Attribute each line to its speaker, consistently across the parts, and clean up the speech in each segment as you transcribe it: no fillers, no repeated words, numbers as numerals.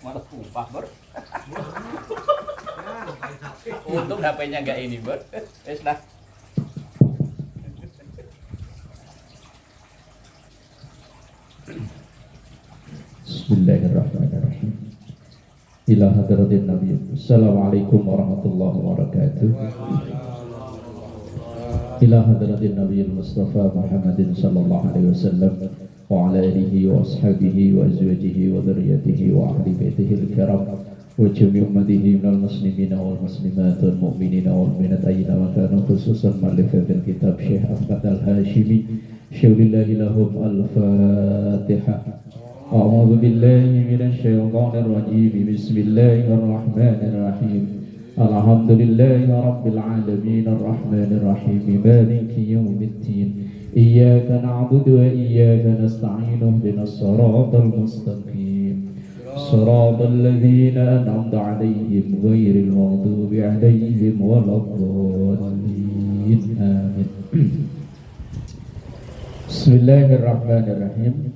Speaker 1: Malah upah Bor. Untung HP-nya enggak ini Bor. Wes lah.
Speaker 2: Bismillahirrahmanirrahim. Ila hadratin Nabi. Assalamualaikum warahmatullahi wabarakatuh. Ila hadratin Nabi Mustafa Muhammadin sallallahu alaihi wasallam wa ala alihi wa ashabihi wa azwajihi wa dzurriyyatihi wa ahli baitihi al-kiram wa jami' ummatihi minal muslimin wal muslimat wal mu'minin wal mu'minat ayyina ma kanu khususan mu'allif fil kitab Syekh Ahmad Al-Hashimi syaulillahi lahum al-Fatihah. A'udzu billahi minasy syaithanir rajim. Bismillahir rahmanir rahim. Alhamdulillahi rabbil alamin arrahmanir rahim maliki yaumiddin. Iyyaka na'budu wa iyyaka nasta'in ihdinas siratal mustaqim. Siratal ladzina an'amta 'alaihim ghairil maghdubi 'alaihim waladdallin. Amin. Bismillahirrahmanirrahim.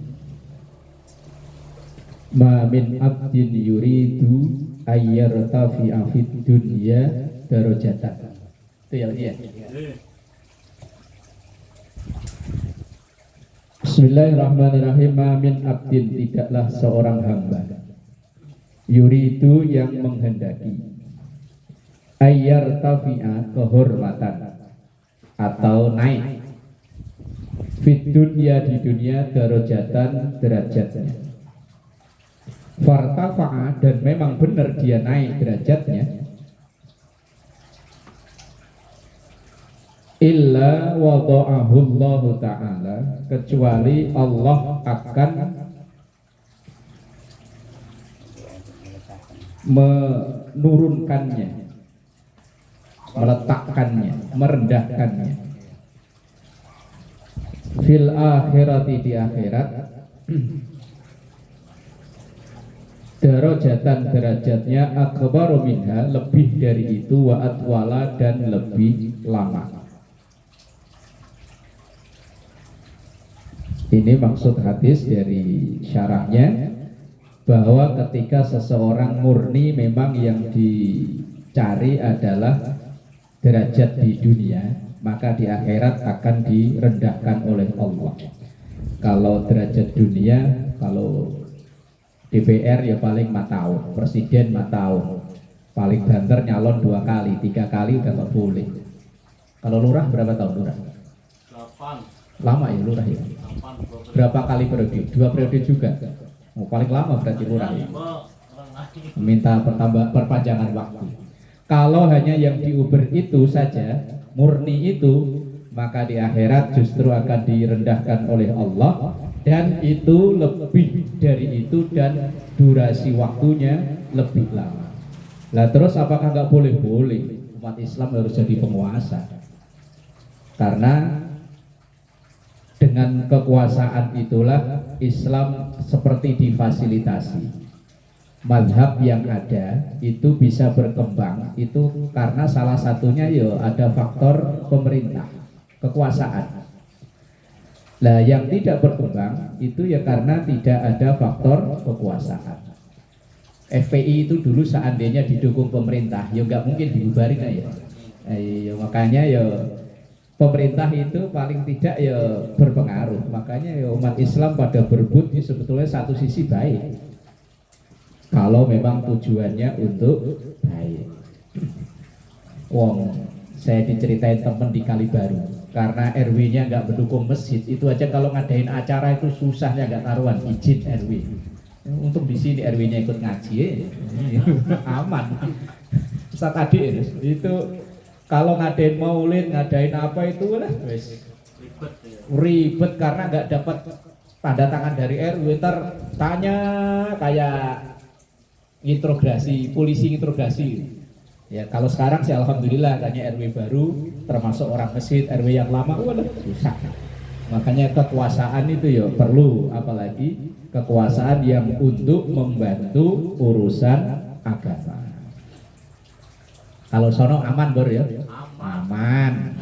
Speaker 2: Ma min abdin yuridu ayyartafi'a fid dunya darajatan. Itu ya dia. Bismillahirrahmanirrahim. Ma min abdin, tidaklah seorang hamba yuridu yang menghendaki ayyartafi'a, kehormatan atau naik fid dunya, di dunia, darajatan, derajatnya. Fartafa'a, dan memang benar dia naik derajatnya, illa wada'ahu Allah Ta'ala, kecuali Allah akan menurunkannya, meletakkannya, merendahkannya fil akhirati, di akhirat, darajatan, derajatnya, akbaru minha, lebih dari itu, wa atwala, dan lebih lama. Ini maksud hadis dari syarahnya, bahwa ketika seseorang murni memang yang dicari adalah derajat di dunia, maka di akhirat akan direndahkan oleh Allah. Kalau derajat dunia, kalau DPR ya paling 4 tahun, presiden 4 tahun, paling banter nyalon 2 kali, 3 kali udah gak boleh. Kalau lurah berapa tahun lurah? 8. Lama ya lurah ya? 8, berapa kali periode? 2 periode juga. Oh, paling lama berarti lurah ya? Minta perpanjangan waktu. Kalau hanya yang diuber itu saja, murni itu, maka di akhirat justru akan direndahkan oleh Allah. Dan itu lebih dari itu, dan durasi waktunya lebih lama. Nah terus apakah nggak boleh? Boleh. Umat Islam harus jadi penguasa, karena dengan kekuasaan itulah Islam seperti difasilitasi. Mazhab yang ada itu bisa berkembang, itu karena salah satunya ya ada faktor pemerintah, kekuasaan. Nah yang tidak berkembang itu ya karena tidak ada faktor kekuasaan. FPI itu dulu seandainya didukung pemerintah, ya nggak mungkin dibubarin ya. Makanya ya pemerintah itu paling tidak ya berpengaruh. Makanya ya umat Islam pada berebut ini sebetulnya satu sisi baik, kalau memang tujuannya untuk baik. Wong, saya diceritain temen di Kalibaru, karena RW-nya nggak mendukung masjid, itu aja kalau ngadain acara itu susahnya nggak karuan, izin RW. Untuk di sini RW-nya ikut ngaji, aman. Ustaz Adi itu kalau ngadain maulid, ngadain apa itu lah, ribet karena nggak dapat tanda tangan dari RW. Ntar tanya kayak interogasi, polisi interogasi. Ya kalau sekarang sih alhamdulillah tanya RW baru, termasuk orang masjid. RW yang lama, waduh susah. Makanya kekuasaan itu ya perlu, apalagi kekuasaan yang untuk membantu urusan agama. Kalau sono aman Bor ya? Aman.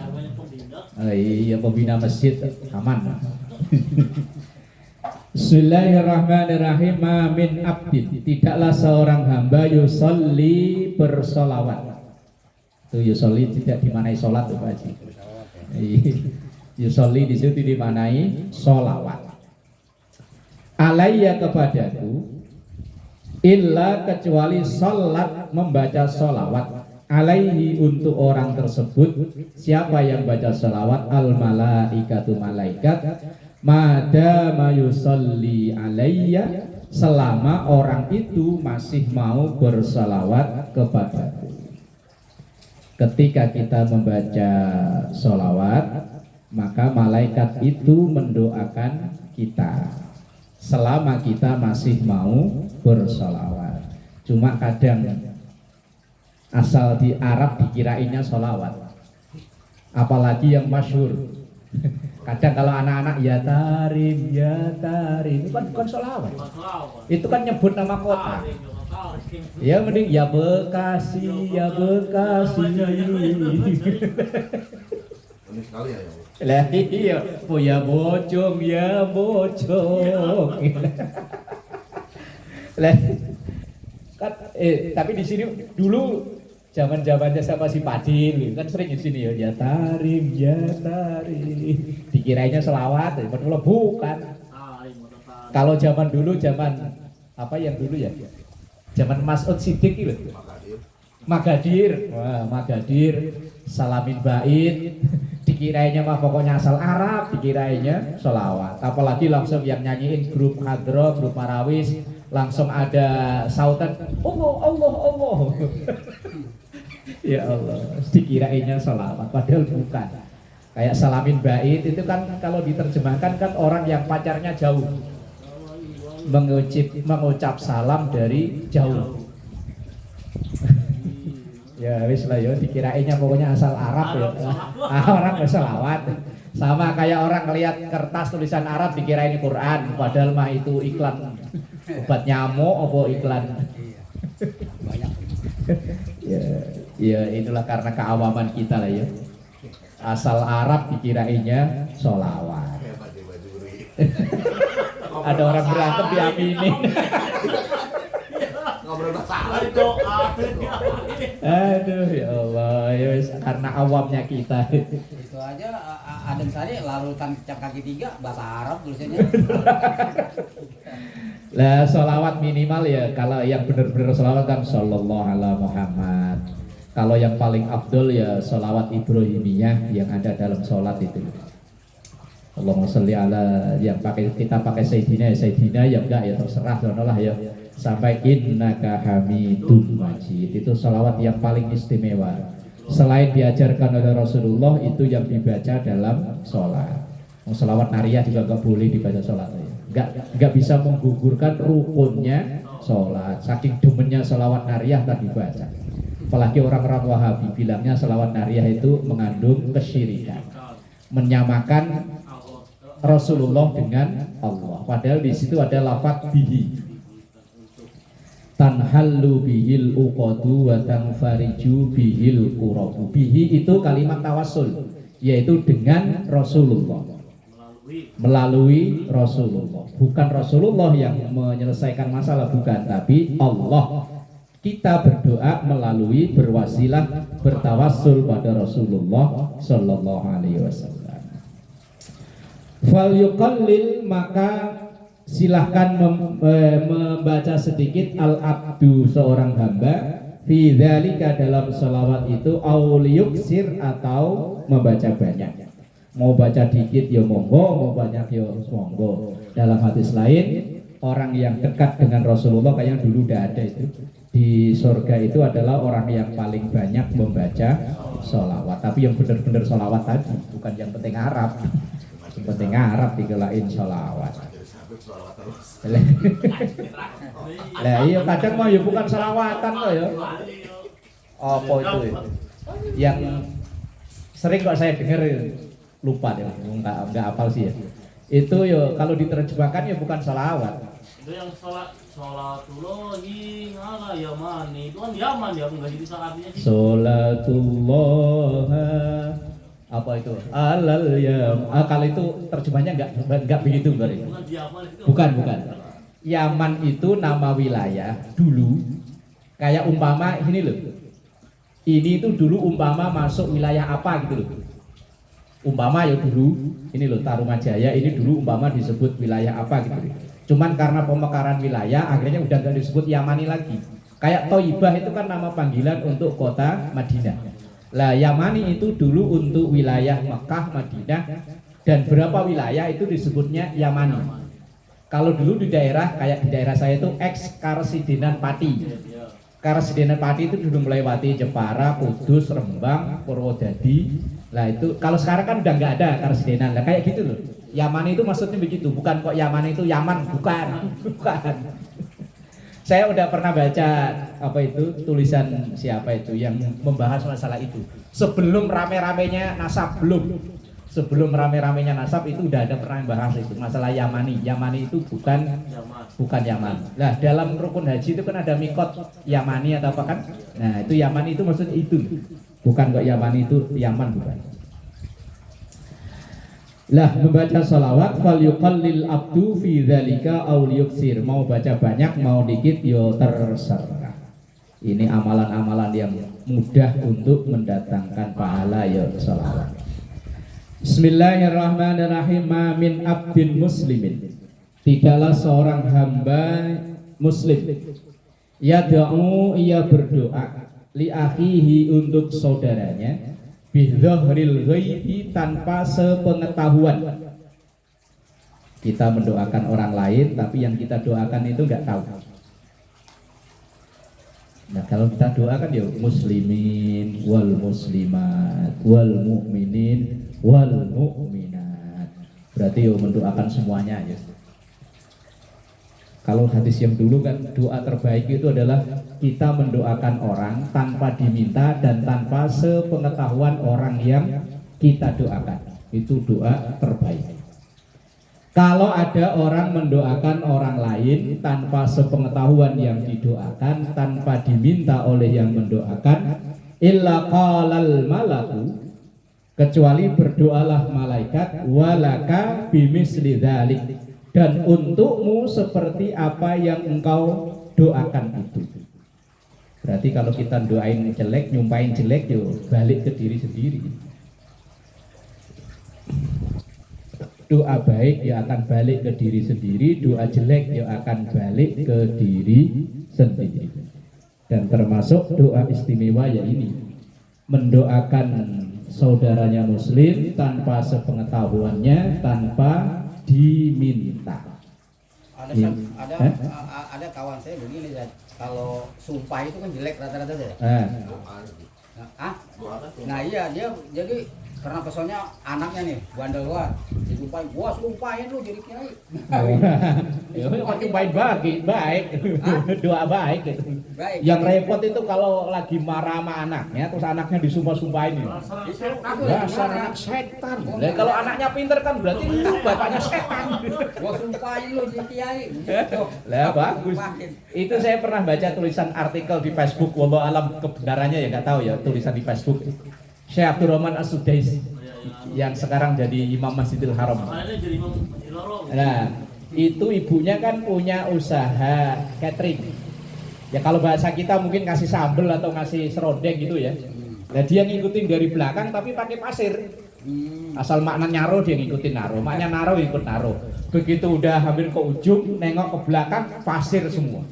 Speaker 2: Iya pembina masjid aman. Bismillahirrahmanirrahim. Ma min abdin, tidaklah seorang hamba yusolli bersolawat. Itu yusolli tidak dimanai sholat tuh Pak Haji. Yusolli di situ dimanai solawat. Alayya kepadaku, illa kecuali sholat membaca solawat. Alaihi untuk orang tersebut, siapa yang baca solawat, al malaikatu malaikat, madama yusolli alayya, selama orang itu masih mau bersalawat kepadaku. Ketika kita membaca solawat, maka malaikat itu mendoakan kita selama kita masih mau bersolawat. Cuma kadang asal di Arab dikirainnya solawat, apalagi yang masyhur. Kadang kalau anak-anak ya tarim, itu kan bukan solawat, itu kan nyebut nama kota. Ya mending ya Bekasi. Lah iya, oh ya Bojong. Lah kan tapi di sini dulu zaman-zamannya sama si Padil kan sering di sini ya tarim. Dikiranya selawat, padahal bukan. Kalau zaman dulu apa yang dulu ya? Zaman Mas'ud Siddiq itu. Magadir. Wah, Magadir, salamin bait. Dikirainya mah pokoknya asal Arab, dikirainya selawat. Apalagi langsung yang nyanyiin grup hadro, grup marawis, langsung ada sautan Allah. Ya Allah, dikirainya selawat, padahal bukan. Kayak salamin bait itu kan kalau diterjemahkan kan orang yang pacarnya jauh, mengucap salam dari jauh. Ya wis lah ya, dikirainya pokoknya asal Arab ya. Orang berselawat. Sama kayak orang ngelihat kertas tulisan Arab dikira ini Quran, padahal mah itu iklan obat nyamuk apa iklan. Ya itulah karena keawaman kita lah ya. Asal Arab dikirainya sholawat. Ada orang berantem diaminin. Aduh ya Allah, ya karena awamnya kita.
Speaker 3: Itu aja adem sari larutan cap kaki 3 bahasa Arab tulisannya.
Speaker 2: Lah sholawat minimal ya, kalau yang benar-benar sholawat kan sallallahu ala Muhammad. Kalau yang paling afdol ya sholawat Ibrahimiyah yang ada dalam sholat itu. Allahumma sholli ala, yang kita pakai Sayyidina ya enggak ya terserah sonolah ya. Sampai innaka hamidun majid, itu sholawat yang paling istimewa. Selain diajarkan oleh Rasulullah, itu yang dibaca dalam sholat. Sholawat nariyah juga nggak boleh dibaca sholat ya. Nggak bisa menggugurkan rukunnya sholat. Saking demennya sholawat nariyah tak dibaca. Apalagi orang-orang Wahabi bilangnya sholawat nariyah itu mengandung kesyirikan, menyamakan Rasulullah dengan Allah. Padahal di situ ada lafaz bihi, tanhallu bihil uqadu wa tanfariju bihil qurabu. Bihi itu kalimat tawassul, yaitu dengan Rasulullah, melalui Rasulullah. Bukan Rasulullah yang menyelesaikan masalah, bukan, tapi Allah. Kita berdoa melalui berwasilah, bertawassul pada Rasulullah sallallahu alaihi wasallam. Fal yuqallil, maka silahkan membaca sedikit al-abdu seorang hamba fi dzalika dalam selawat itu, aul yuksir atau membaca banyak. Mau baca dikit ya monggo, mau banyak ya monggo. Dalam hadis lain, orang yang dekat dengan Rasulullah kayak yang dulu udah ada itu di surga itu adalah orang yang paling banyak membaca sholawat. Tapi yang benar-benar sholawat tadi, bukan yang penting Arab. Yang penting Arab digelain sholawat. Lah iya kadang mah ya bukan sholawatan loh ya. Apa itu ya? Yang sering kok saya dengar lupa deh, enggak hafal sih ya. Itu yo kalau diterjemahkan ya bukan sholawat.
Speaker 4: Itu yang Sholatullohi ala Yamani, itu kan Yaman ya, enggak jadi artinya gitu.
Speaker 2: Sholatullah Apa itu? Alal Yaman. Kalau itu terjemahnya enggak begitu berarti. Bukan. Yaman itu nama wilayah dulu. Kayak umpama ini loh. Ini itu dulu umpama masuk wilayah apa gitu loh. Umpama ya dulu ini loh Tarumajaya ini dulu umpama disebut wilayah apa gitu. Cuman karena pemekaran wilayah akhirnya udah nggak disebut Yamani lagi. Kayak Thayyibah itu kan nama panggilan untuk kota Madinah. Lah Yamani itu dulu untuk wilayah Mekah, Madinah dan berapa wilayah itu disebutnya Yamani. Kalau dulu di daerah kayak di daerah saya itu ex Karesidenan Pati. Karesidenan Pati itu dulu melewati Jepara, Kudus, Rembang, Purwodadi. Lah itu kalau sekarang kan udah nggak ada Karesidenan. Lah kayak gitu loh. Yamani itu maksudnya begitu, bukan kok Yamani itu Yaman, bukan. Saya udah pernah baca apa itu tulisan siapa itu yang membahas masalah itu. Sebelum rame-ramenya nasab Sebelum rame-ramenya nasab itu udah ada pernah bahas itu masalah Yamani. Yamani itu bukan Yaman. Nah, dalam rukun haji itu kan ada mikot Yamani atau apa kan? Nah, itu Yamani itu maksudnya itu. Bukan kok Yamani itu Yaman bukan. Lah membaca salawat fal yuqallil abdu fi dzalika aw yuksir. Mau baca banyak mau dikit yo terserah. Ini amalan-amalan yang mudah untuk mendatangkan pahala ya salawat. Bismillahirrahmanirrahim. Ma min abdin muslimin. Tidaklah seorang hamba muslim yad'u ia berdoa li akhihi untuk saudaranya bidzahril ghaibi tanpa sepengetahuan. Kita mendoakan orang lain tapi yang kita doakan itu enggak tahu. Nah, kalau kita doakan ya muslimin wal muslimat wal mu'minin wal mu'minat. Berarti ya mendoakan semuanya ya. Kalau hadis yang dulu kan doa terbaik itu adalah kita mendoakan orang tanpa diminta dan tanpa sepengetahuan orang yang kita doakan. Itu doa terbaik. Kalau ada orang mendoakan orang lain tanpa sepengetahuan yang didoakan, tanpa diminta oleh yang mendoakan, illa qalal malaku, kecuali berdoalah malaikat walaka bimisli dzalik, dan untukmu seperti apa yang engkau doakan itu. Berarti kalau kita doain jelek, nyumpain jelek, yo balik ke diri sendiri. Doa baik ya akan balik ke diri sendiri, doa jelek ya akan balik ke diri sendiri. Dan termasuk doa istimewa ya ini, mendoakan saudaranya muslim tanpa sepengetahuannya, tanpa diminta.
Speaker 3: Ada kawan saya begini ya, kalau sumpah itu kan jelek rata-rata ya. Nah iya dia jadi karena kesoalnya anaknya nih bandel banget, disumpahin, gua sumpahin lu jadi kiai.
Speaker 2: Ya sumpahin baik, doa baik gitu. Yang repot itu kalau lagi marah sama anaknya, terus anaknya disumpah-sumpahin nih. Dasar anak setan. Nah, kalau anaknya pinter kan berarti lu bapaknya setan.
Speaker 3: Gua sumpahin lu jadi kiai.
Speaker 2: Lah bagus. Itu saya pernah baca tulisan artikel di Facebook, wallahu alam kebenarannya ya nggak tahu ya, tulisan di Facebook. Syekh Abdurrahman As-Sudais yang sekarang jadi Imam Masjidil Haram. Nah, itu ibunya kan punya usaha catering. Ya kalau bahasa kita mungkin ngasih sambel atau ngasih serondeng gitu ya. Nah, dia ngikutin dari belakang tapi pakai pasir. Asal makna nyaro dia ngikutin naro, maknya naro ikut naro. Begitu udah hampir ke ujung, nengok ke belakang pasir semua.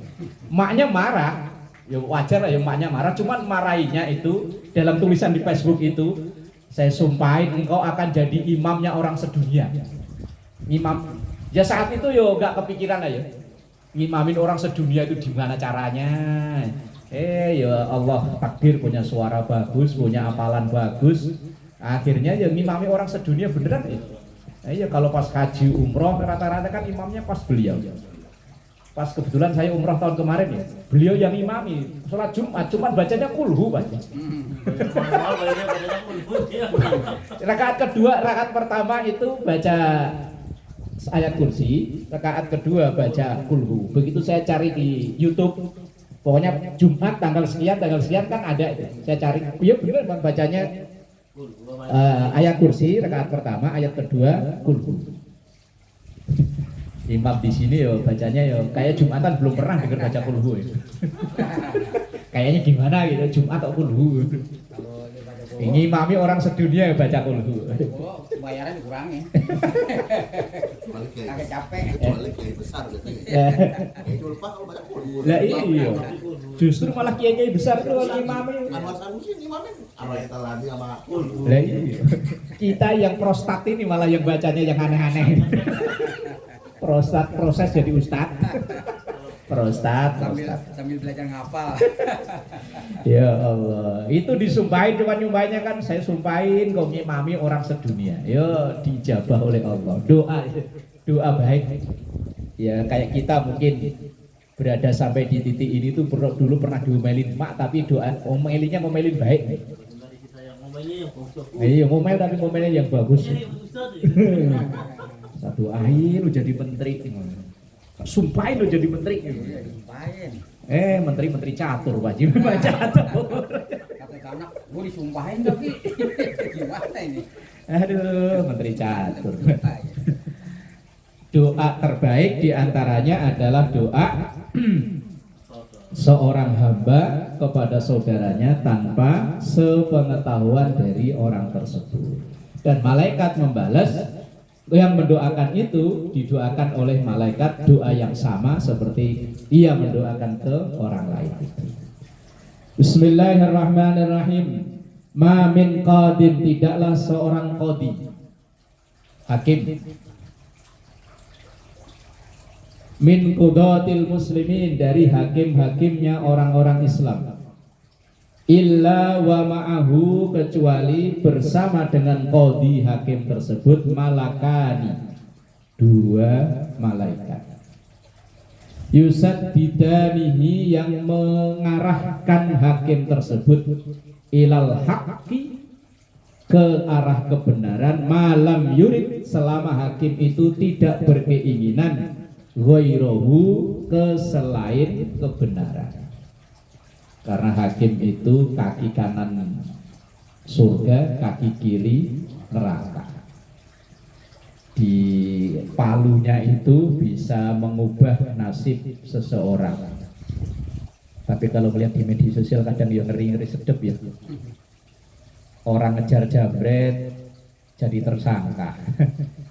Speaker 2: Maknya marah. Ya wajar lah ya maknya marah, cuman marahinya itu dalam tulisan di Facebook itu, saya sumpahin engkau akan jadi imamnya orang sedunia. Imam, ya saat itu yo gak kepikiran aja ngimamin orang sedunia itu gimana caranya. Ya Allah takdir punya suara bagus, punya hafalan bagus, akhirnya ya ngimami orang sedunia beneran ya. Ya kalau pas haji umroh rata-rata kan imamnya pas beliau. Pas kebetulan saya umroh tahun kemarin ya, beliau yang imami sholat Jumat, cuman bacanya kulhu baca. Rakaat kedua, rakaat pertama itu baca ayat kursi, rakaat kedua baca kulhu. Begitu saya cari di YouTube, pokoknya Jumat tanggal sekian kan ada itu. Saya cari, ya bener bang bacanya Ayat kursi rakaat pertama, ayat kedua kulhu. Imam di sini yo bacanya yo kayak Jumatan belum pernah dengar baca kulhu ya. Kayaknya gimana gitu Jumat atau kulhu.
Speaker 3: Kalau dia baca kulhu,
Speaker 2: Ini imami orang sedunia ya baca kulhu.
Speaker 3: bayaran dikurangi.
Speaker 4: Balik kayak
Speaker 3: Agak capek.
Speaker 4: balik kayak besar gitu.
Speaker 2: Ya.
Speaker 4: Kayak lupa kalau baca kulhu.
Speaker 2: Lah iya. Justru malah kiai-kiai besar tuh imami.
Speaker 4: Anwar Sanusi ini mana? Apa yang lagi sama kulhu?
Speaker 2: Lah iya. Kita yang prostat ini malah yang bacanya yang aneh-aneh. Prostat proses jadi ustad. Prostat.
Speaker 3: Sambil belajar ngapal.
Speaker 2: Ya Allah, itu disumpahin cuma nyumpahnya kan saya sumpahin kok ngimami orang sedunia. Ya dijabah oleh Allah. Doa baik. Ya kayak kita mungkin berada sampai di titik ini tuh dulu pernah diomelin mak tapi doa ngomelinya ngomelin baik. Iya ngomel tapi ngomelnya yang bagus. Satu akhir lu jadi menteri. Sumpahin lu jadi menteri.
Speaker 3: Sumpahin.
Speaker 2: Menteri catur wajib catur.
Speaker 3: Kata anak, gue disumpahin tapi gimana ini?
Speaker 2: Aduh, menteri catur. Doa terbaik diantaranya adalah doa seorang hamba kepada saudaranya tanpa sepengetahuan dari orang tersebut. Dan malaikat membalas yang mendoakan itu didoakan oleh malaikat doa yang sama seperti ia mendoakan ke orang lain. Bismillahirrahmanirrahim. Ma min qadin, tidaklah seorang qadi hakim min qudatil muslimin, dari hakim-hakimnya orang-orang Islam, illa wa ma'ahu, kecuali bersama dengan qadi hakim tersebut malakani, dua malaikat, yusad bidanihi, yang mengarahkan hakim tersebut ilal haqqi, ke arah kebenaran, malam yurid, selama hakim itu tidak berkeinginan ghairahu, ke selain kebenaran. Karena hakim itu kaki kanan surga, kaki kiri neraka. Di palunya itu bisa mengubah nasib seseorang. Tapi kalau melihat di media sosial kadang yang ngeri-ngeri sedep ya. Orang ngejar jambret jadi tersangka.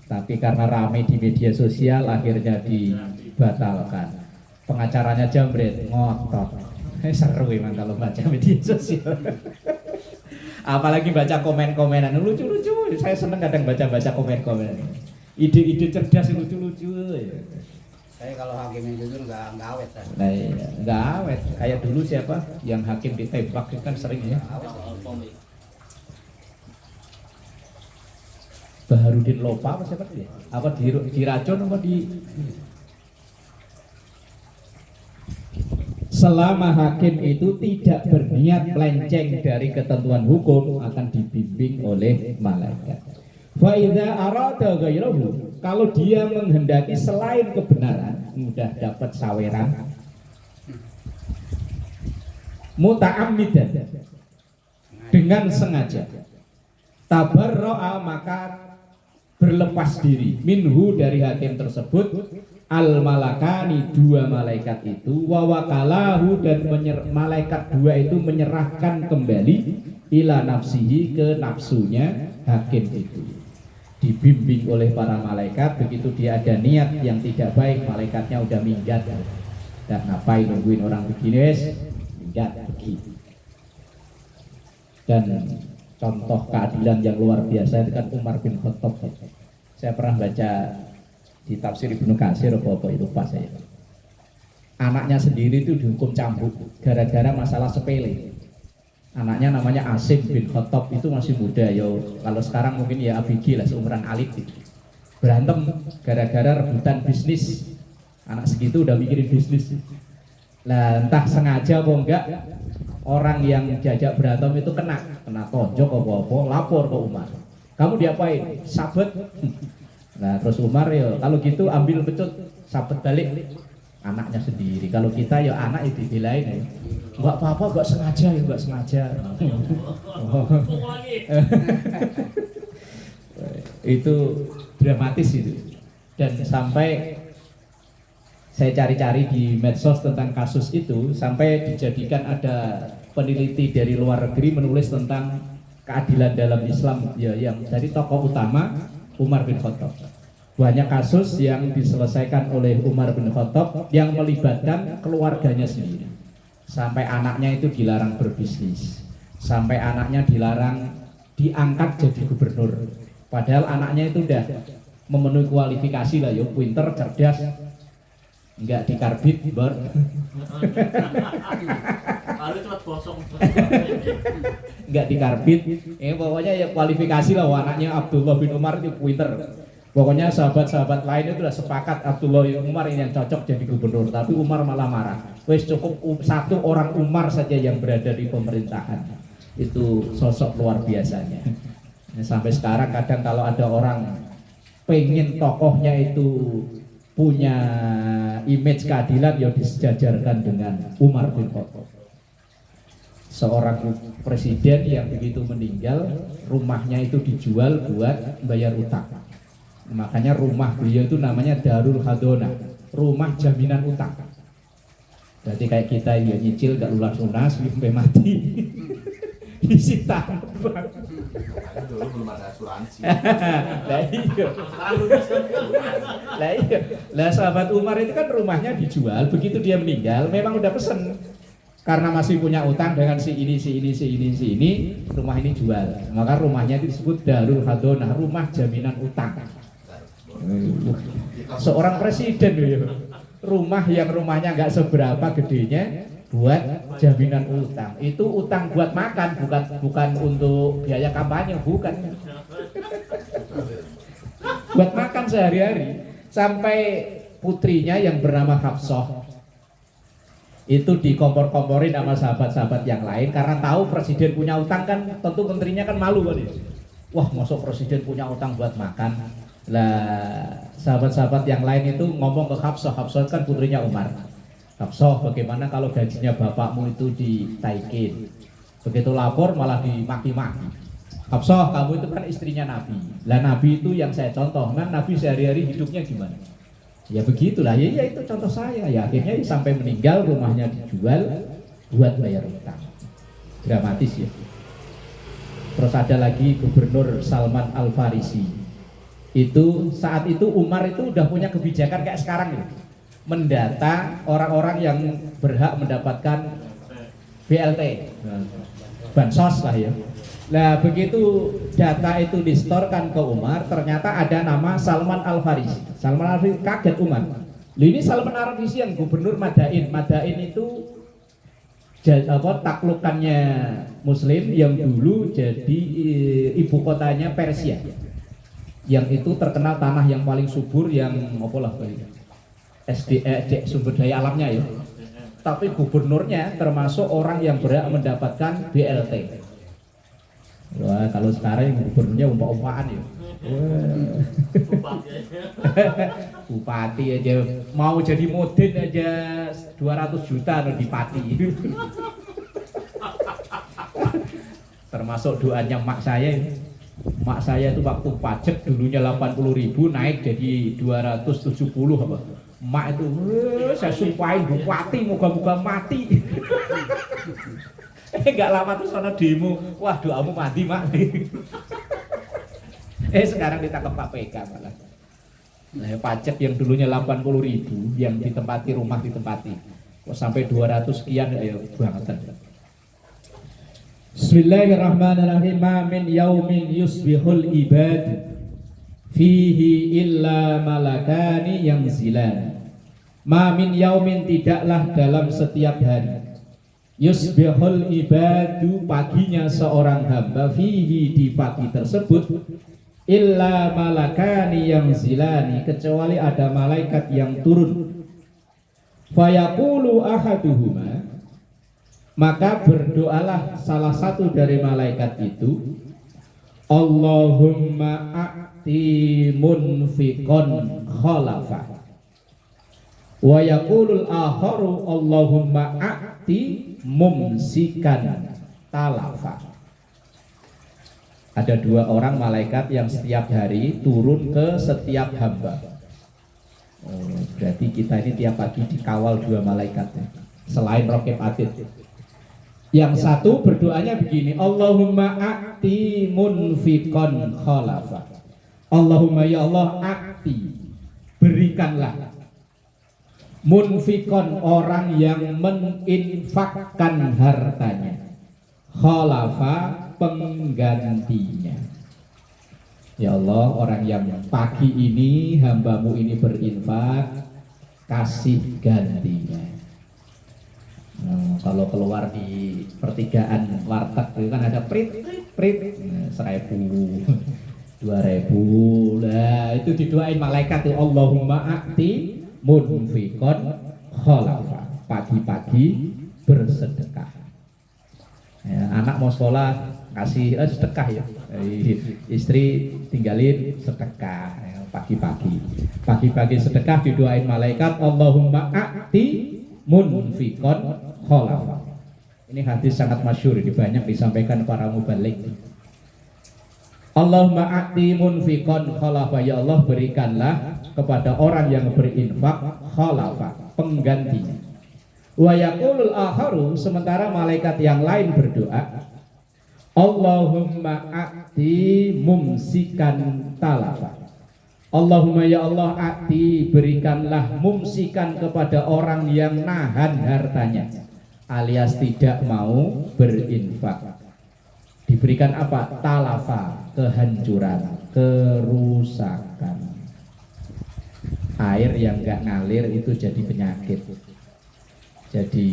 Speaker 2: Tapi karena ramai di media sosial akhirnya dibatalkan. Pengacaranya jambret ngotot. Seru emang kalau baca media sosial. Apalagi baca komen-komenan lucu-lucu. Saya seneng kadang baca-baca komen-komenan. Ide-ide cerdas lucu-lucu.
Speaker 3: Saya kalau hakim yang jujur nggak awet.
Speaker 2: Nah, iya, nggak awet. Kayak dulu siapa yang hakim ditembak itu kan sering ya. Baharudin Lopa apa siapa dia? Apa diracun apa di? Selama hakim itu tidak berniat melenceng dari ketentuan hukum, akan dibimbing oleh malaikat. Fa idza arada ghairahu, kalau dia menghendaki selain kebenaran, mudah dapat saweran, muta'ammidan, dengan sengaja, tabarra'a, maka berlepas diri, minhu, dari hakim tersebut, al malakani, dua malaikat itu, wawakalahu, dan malaikat dua itu menyerahkan kembali ila nafsihi, ke nafsunya hakim itu. Dibimbing oleh para malaikat, begitu dia ada niat yang tidak baik, malaikatnya udah minggat. Dan ngapain nungguin orang begini, wes minggat pergi. Dan contoh keadilan yang luar biasa itu kan Umar bin Khattab. Saya pernah baca di tafsir Ibnu Katsir apa itu pas saya. Anaknya sendiri itu dihukum cambuk gara-gara masalah sepele. Anaknya namanya Asim bin Khattab, itu masih muda ya. Kalau sekarang mungkin ya ABG lah, seumuran Alif gitu. Berantem gara-gara rebutan bisnis. Anak segitu udah mikirin bisnis. Nah, entah sengaja apa enggak, orang yang diajak berantem itu kena tonjok apa-apa, lapor ke Umar. Kamu diapain? Sabet. Nah, terus Umar ya kalau gitu ambil pecut, sabet balik anaknya sendiri. Kalau kita ya anak itu dibelain ya. Enggak apa-apa, enggak sengaja ya, enggak sengaja. Itu dramatis itu. Dan sampai saya cari-cari di medsos tentang kasus itu, sampai dijadikan ada peneliti dari luar negeri menulis tentang keadilan dalam Islam ya, yang dari tokoh utama Umar bin Khattab. Banyak kasus yang diselesaikan oleh Umar bin Khattab yang melibatkan keluarganya sendiri. Sampai anaknya itu dilarang berbisnis, sampai anaknya dilarang diangkat jadi gubernur. Padahal anaknya itu udah memenuhi kualifikasi lah, yo pinter, cerdas, enggak dikarbit, bor. Enggak dikarbit, pokoknya ya kualifikasi lah. Anaknya Abdullah bin Umar itu pinter. Pokoknya sahabat-sahabat lain itu sudah sepakat Abdullah bin Umar ini yang cocok jadi gubernur, tapi Umar malah marah. Wes cukup satu orang Umar saja yang berada di pemerintahan. Itu sosok luar biasanya. Sampai sekarang kadang kalau ada orang pengen tokohnya itu punya image keadilan, ya disejajarkan dengan Umar bin Khattab. Seorang presiden yang begitu meninggal, rumahnya itu dijual buat bayar utang. Makanya rumah beliau itu namanya Darul Hadona, rumah jaminan utang. Jadi kayak kita ya nyicil gak lunas-lunas sampai mati. Disita.
Speaker 4: Dulu belum ada asuransi.
Speaker 2: Lah sahabat Umar itu kan rumahnya dijual, begitu dia meninggal memang udah pesen. Karena masih punya utang dengan si ini, rumah ini jual. Maka rumahnya itu disebut Darul Hadona, rumah jaminan utang. Seorang presiden ya, rumah yang rumahnya nggak seberapa gedenya buat jaminan utang. Itu utang buat makan, bukan untuk biaya kampanye, bukan. Buat makan sehari-hari. Sampai putrinya yang bernama Hafsah itu dikompor-komporin sama sahabat-sahabat yang lain karena tahu presiden punya utang, kan tentu menterinya kan malu kan. Wah, masuk presiden punya utang buat makan. Lah sahabat-sahabat yang lain itu ngomong ke Hafsah kan putrinya Umar. Hafsah, bagaimana kalau gajinya bapakmu itu ditaikin? Begitu lapor malah dimaki-maki. Hafsah, kamu itu kan istrinya Nabi. Lah Nabi itu yang saya contoh, kan Nabi sehari-hari hidupnya gimana? Ya begitulah, ya itu contoh saya. Ya akhirnya sampai meninggal rumahnya dijual buat bayar utang. Dramatis ya. Terus ada lagi Gubernur Salman Al-Farisi. Itu saat itu Umar itu udah punya kebijakan kayak sekarang ini, mendata orang-orang yang berhak mendapatkan BLT, bansos lah ya. Nah begitu data itu distorkan ke Umar, ternyata ada nama Salman Al-Farisi. Salman Al-Farisi, kaget Umar. Ini Salman Al-Farisi yang gubernur Madain. Madain itu taklukannya Muslim yang dulu jadi ibu kotanya Persia. Yang itu terkenal tanah yang paling subur, yang apalah sumber daya alamnya ya. Tapi gubernurnya termasuk orang yang berhak mendapatkan BLT. Wah, kalau sekarang gubernurnya umpah-umpahan ya. Bupati aja mau jadi modin aja 200 juta di Pati. Termasuk doanya mak saya. Mak saya itu waktu pajak dulunya 80.000 naik jadi 270 apa. Mak itu saya sumpahin bupati moga-moga mati. Enggak lama terus ada demo. Wah, doamu mati, Mak. Sekarang ditangkap KPK malah. Nah, pajak yang dulunya 80.000 yang ditempati rumah ditempati. Kok sampai 200 sekian ya bangetan. Bismillahirrahmanirrahim. Ma min yaumin yusbihul ibad fihi illa malakani yanzilan. Ma min yaumin, tidaklah dalam setiap hari, yusbihul ibadu, paginya seorang hamba, fihi, di pagi tersebut, illa malakani yanzilani, kecuali ada malaikat yang turun. Fayaqulu ahaduhuma, maka berdoalah salah satu dari malaikat itu, Allahumma a'ti munfiqon khalafa. Wa yaqulul akharu Allahumma a'ti mumsikan talafa. Ada 2 orang malaikat yang setiap hari turun ke setiap hamba. Berarti kita ini tiap pagi dikawal 2 malaikat selain Raqib Atid. Yang satu berdoanya begini, Allahumma a'ti munfiqan khalafa. Allahumma ya Allah a'ti, berikanlah munfiqan, orang yang meninfakkan hartanya, khalafa, penggantinya. Ya Allah, orang yang pagi ini hambamu ini berinfak, kasih gantinya. Kalau keluar di pertigaan warteg itu kan ada prit 1.000, 2.000. Nah, itu didoain malaikat tuh, Allahumma a'ti munfiqan khalafa. Pagi-pagi bersedekah. Ya, anak mau sekolah kasih sedekah ya. Istri tinggalin sedekah ya, pagi-pagi sedekah didoain malaikat, Allahumma a'ti munfiqan khalafa. Ini hadis sangat masyhur, ini banyak disampaikan para mubalik. Allahumma a'ti munfiqan khalafa, ya Allah berikanlah kepada orang yang berinfak khalafa, penggantinya. Wa yaqulul akharu, sementara malaikat yang lain berdoa, Allahumma a'ti mumsikan talafa. Allahumma ya Allah a'ti, berikanlah mumsikan kepada orang yang nahan hartanya alias tidak mau berinfak. Diberikan apa? Talafa, kehancuran, kerusakan. Air yang enggak ngalir itu jadi penyakit, jadi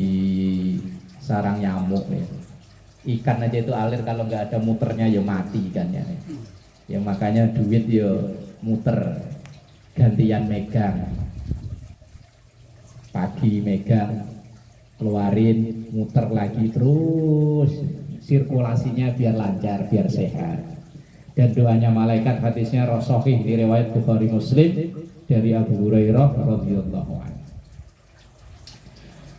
Speaker 2: sarang nyamuk ya. Ikan aja itu alir kalau nggak ada muternya ya mati ikannya. Ya makanya duit ya muter, gantian megang. Pagi megang, keluarin, muter lagi terus, sirkulasinya biar lancar, biar sehat. Dan doanya malaikat, hadisnya Rasulullah di riwayat Bukhari Muslim dari Abu Hurairah radhiyallahu anhu.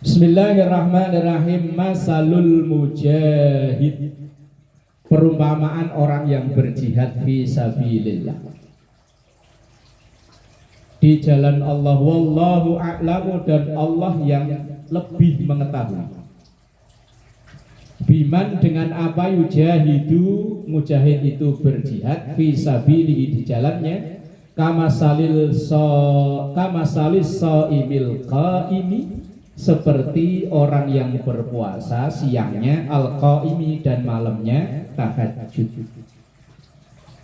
Speaker 2: Bismillahirrahmanirrahim. Masalul mujahid, perumpamaan orang yang berjihad fi sabilillah, di jalan Allah. Wallahu a'lamu, dan Allah yang lebih mengetahui. Biman, dengan apa yujahidu, mujahid itu berjihad, fi sabilihi, di jalannya. Kamasalis imil qaimi, seperti orang yang berpuasa siangnya, al-qaimi, dan malamnya tahajud.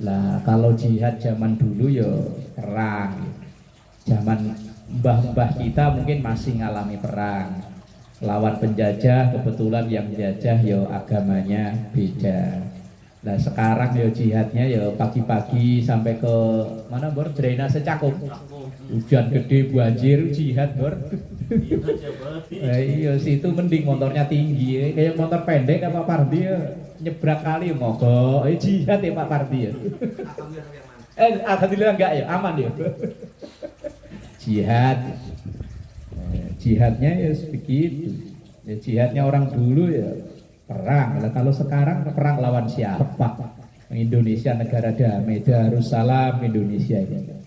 Speaker 2: Lah kalau jihad zaman dulu ya perang. Zaman mbah-mbah kita mungkin masih ngalami perang lawan penjajah, kebetulan yang jajah ya agamanya beda. Nah sekarang ya jihadnya ya pagi-pagi sampai ke mana bor, drainase Cakung. Hujan gede banjir jihad bor. Iya situ mending motornya tinggi ya. Kayak motor pendek Pak Pardi ya, nyebrang kali mogok. Jihad ya Pak Pardi ya. Alhamdulillah enggak ya, aman ya. Jihad. Jihadnya ya begitu. Ya jihadnya orang dulu ya perang. Nah, kalau sekarang perang lawan siapa? Indonesia negara damai, Darussalam Indonesia ini.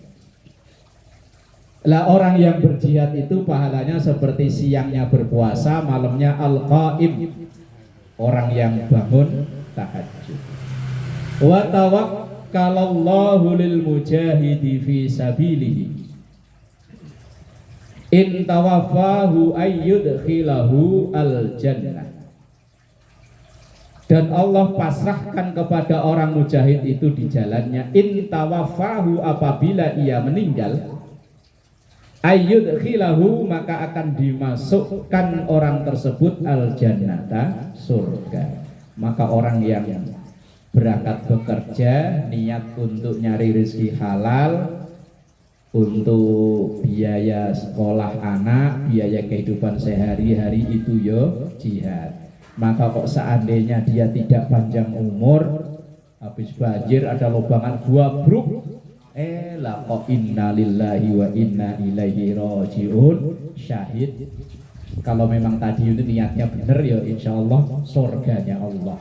Speaker 2: Lah orang yang berjihad itu pahalanya seperti siangnya berpuasa, malamnya al-qaim, orang yang bangun tahajud. Wa tawakkalallahu lil mujahidi fi sabilihi, in tawaffahu ayyudkhilahu al-jannah. Dan Allah pasrahkan kepada orang mujahid itu di jalannya, in tawaffahu, apabila ia meninggal, ayyudkhilahu, maka akan dimasukkan orang tersebut al-jannata, surga. Maka orang yang berangkat bekerja niat untuk nyari rezeki halal, untuk biaya sekolah anak, biaya kehidupan sehari-hari, itu yo jihad. Maka kok seandainya dia tidak panjang umur, habis banjir ada lubangan gua bruk, lah kok inna lillahi wa inna ilaihi rajiun, syahid Kalau memang tadi itu niatnya benar ya insya Allah surganya Allah.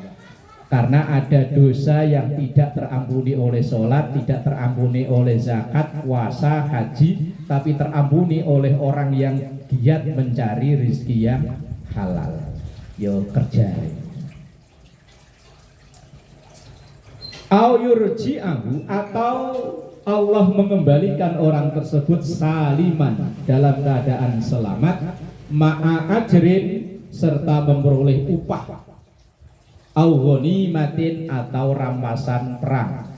Speaker 2: Karena ada dosa yang tidak terampuni oleh sholat, tidak terampuni oleh zakat, puasa, haji, tapi terampuni oleh orang yang giat mencari rezeki yang halal. Yo kerja. Au yurji'ahu, atau Allah mengembalikan orang tersebut saliman dalam keadaan selamat, ma'a ajrin, serta memperoleh upah, au ghanimatin, atau rampasan perang.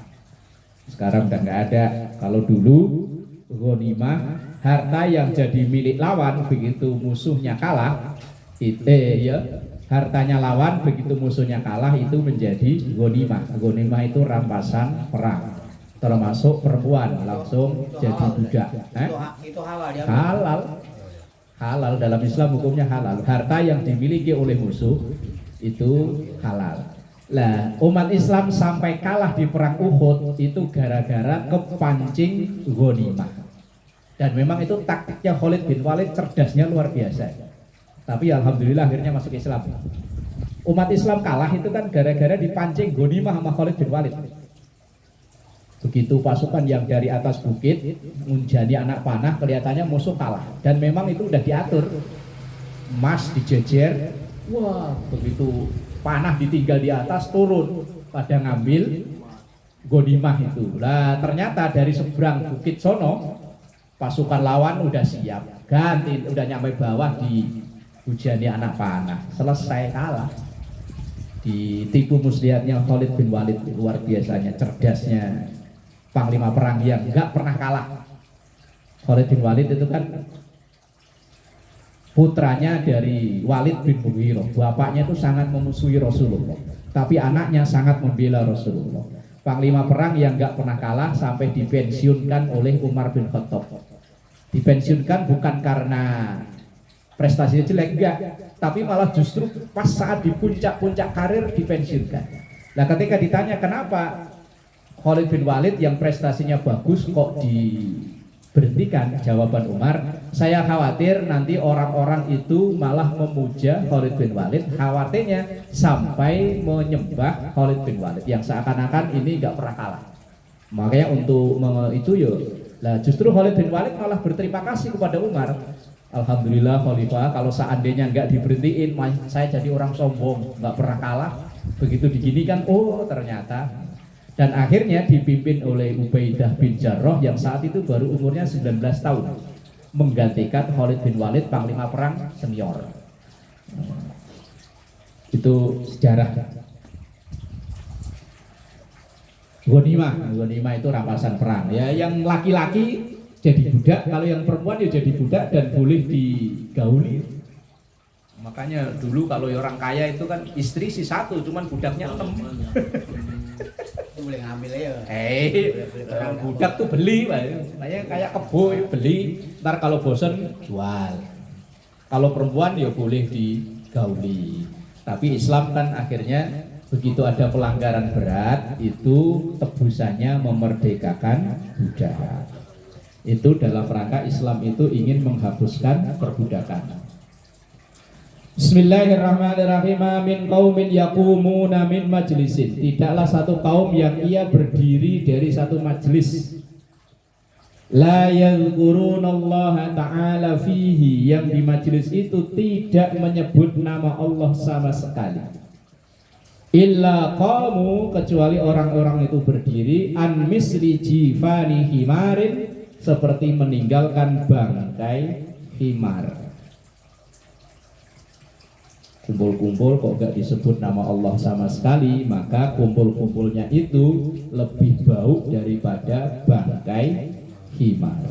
Speaker 2: Sekarang udah nggak ada. Kalau dulu ghanimah, harta yang jadi milik lawan begitu musuhnya kalah, hartanya lawan begitu musuhnya kalah itu menjadi ghanimah. Ghanimah itu rampasan perang. Termasuk perempuan langsung
Speaker 3: Itu
Speaker 2: jadi
Speaker 3: halal,
Speaker 2: budak.
Speaker 3: Itu halal dia.
Speaker 2: Halal. Halal dalam Islam hukumnya halal. Harta yang dimiliki oleh musuh itu halal. Lah, umat Islam sampai kalah di perang Uhud itu gara-gara kepancing ghanimah. Dan memang itu taktiknya Khalid bin Walid, cerdasnya luar biasa. Tapi alhamdulillah akhirnya masuk Islam. Umat Islam kalah itu kan gara-gara dipancing ghanimah sama Khalid bin Walid. Begitu pasukan yang dari atas bukit menjadi anak panah, kelihatannya musuh kalah. Dan memang itu udah diatur. Emas dijejer, wah begitu panah ditinggal di atas, turun pada ngambil ghanimah itu. Lah ternyata dari seberang bukit sono pasukan lawan udah siap, ganti udah nyampe bawah di hujani anak panah, selesai kalah. Ditipu muslihatnya Khalid bin Walid, luar biasanya cerdasnya panglima perang yang nggak pernah kalah. Khalid bin Walid itu kan putranya dari Walid bin Mughirah. Bapaknya itu sangat memusuhi Rasulullah, tapi anaknya sangat membela Rasulullah. Panglima perang yang nggak pernah kalah sampai dipensiunkan oleh Umar bin Khattab. Dipensiunkan bukan karena prestasinya jelek, enggak, tapi malah justru pas saat di puncak-puncak karir dipensiunkan. Nah ketika ditanya kenapa Khalid bin Walid yang prestasinya bagus kok diberhentikan, jawaban Umar, saya khawatir nanti orang-orang itu malah memuja Khalid bin Walid, khawatirnya sampai menyembah Khalid bin Walid yang seakan-akan ini nggak pernah kalah. Makanya untuk itu yo, lah justru Khalid bin Walid malah berterima kasih kepada Umar. Alhamdulillah Khalifah, kalau seandainya nggak diberhentiin, saya jadi orang sombong, nggak pernah kalah. Begitu diginikan, oh ternyata. Dan akhirnya dipimpin oleh Ubaidah bin Jarrah yang saat itu baru umurnya 19 tahun, menggantikan Khalid bin Walid, panglima perang senior. Itu sejarah. Ghanimah itu rampasan perang. Ya, yang laki-laki jadi budak, kalau yang perempuan ya jadi budak dan boleh digauli. Makanya dulu kalau orang kaya itu kan istri si satu, cuman budaknya 6.
Speaker 3: Boleh ngambil ya.
Speaker 2: Budak tuh beli, kayak kebo beli. Ntar kalau bosen jual. Kalau perempuan ya boleh digauli. Tapi Islam kan akhirnya begitu ada pelanggaran berat itu tebusannya memerdekakan budak. Itu dalam rangka Islam itu ingin menghapuskan perbudakan. Bismillahirrahmanirrahim. Min qaumin yaqumuna min majlisin. Tidaklah satu kaum yang ia berdiri dari satu majlis. La yadhkurunallaha ta'ala fihi, yang di majlis itu tidak menyebut nama Allah sama sekali. Illa qamu, kecuali orang-orang itu berdiri an misli jifani himarin, seperti meninggalkan bangkai himar. Kumpul-kumpul kok gak disebut nama Allah sama sekali, maka kumpul-kumpulnya itu lebih bau daripada bangkai himar.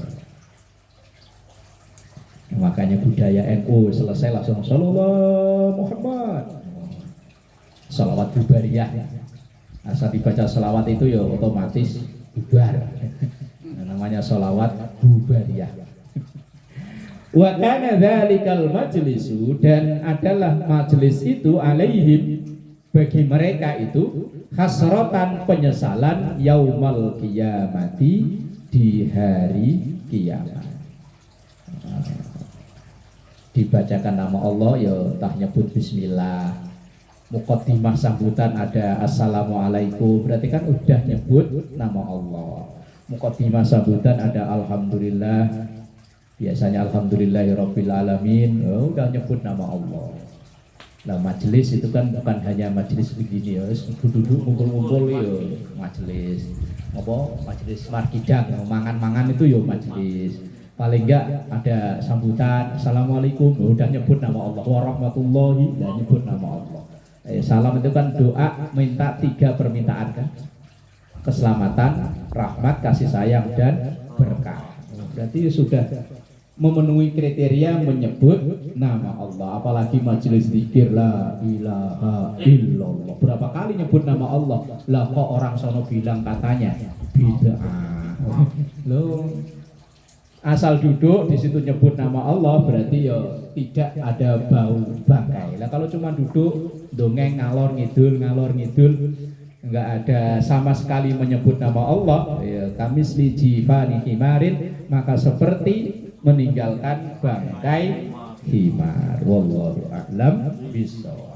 Speaker 2: Makanya budaya NU selesai langsung Sallallahu Muhammad, salawat bubariyah. Asal dibaca salawat itu ya otomatis bubar. Namanya salawat bubariyah. Wa kana dzalikal majlisu, dan adalah majlis itu alaihim, bagi mereka itu hasratan, penyesalan, yaumal qiyamati, di hari kiamat. dibacakan nama Allah ya entah nyebut bismillah. Muqaddimah sambutan ada assalamualaikum, berarti kan udah nyebut nama Allah. Muqaddimah sambutan ada alhamdulillah, biasanya alhamdulillahirabbil alamin, oh, udah nyebut nama Allah. Nah majelis itu kan bukan hanya majelis begini ya, duduk ngumpul-ngumpul ya majelis. Apa majelis markidang, mangan-mangan itu ya majelis. Paling enggak ada sambutan assalamualaikum, udah nyebut nama Allah, warahmatullahi, udah nyebut nama Allah. Salam itu kan doa minta 3 permintaan kan, keselamatan, rahmat, kasih sayang dan berkah. Berarti sudah memenuhi kriteria menyebut nama Allah. Apalagi majelis zikir la ilaha illallah, berapa kali nyebut nama Allah. Lah kok orang sono bilang katanya bid'ah. Loh, asal duduk di situ nyebut nama Allah berarti ya tidak ada bau bangkai. Lah kalau cuma duduk dongeng ngalor ngidul enggak ada sama sekali menyebut nama Allah, ya kamisli jifani himarin, maka seperti meninggalkan bangkai himar. Wallahu a'lam bishawab.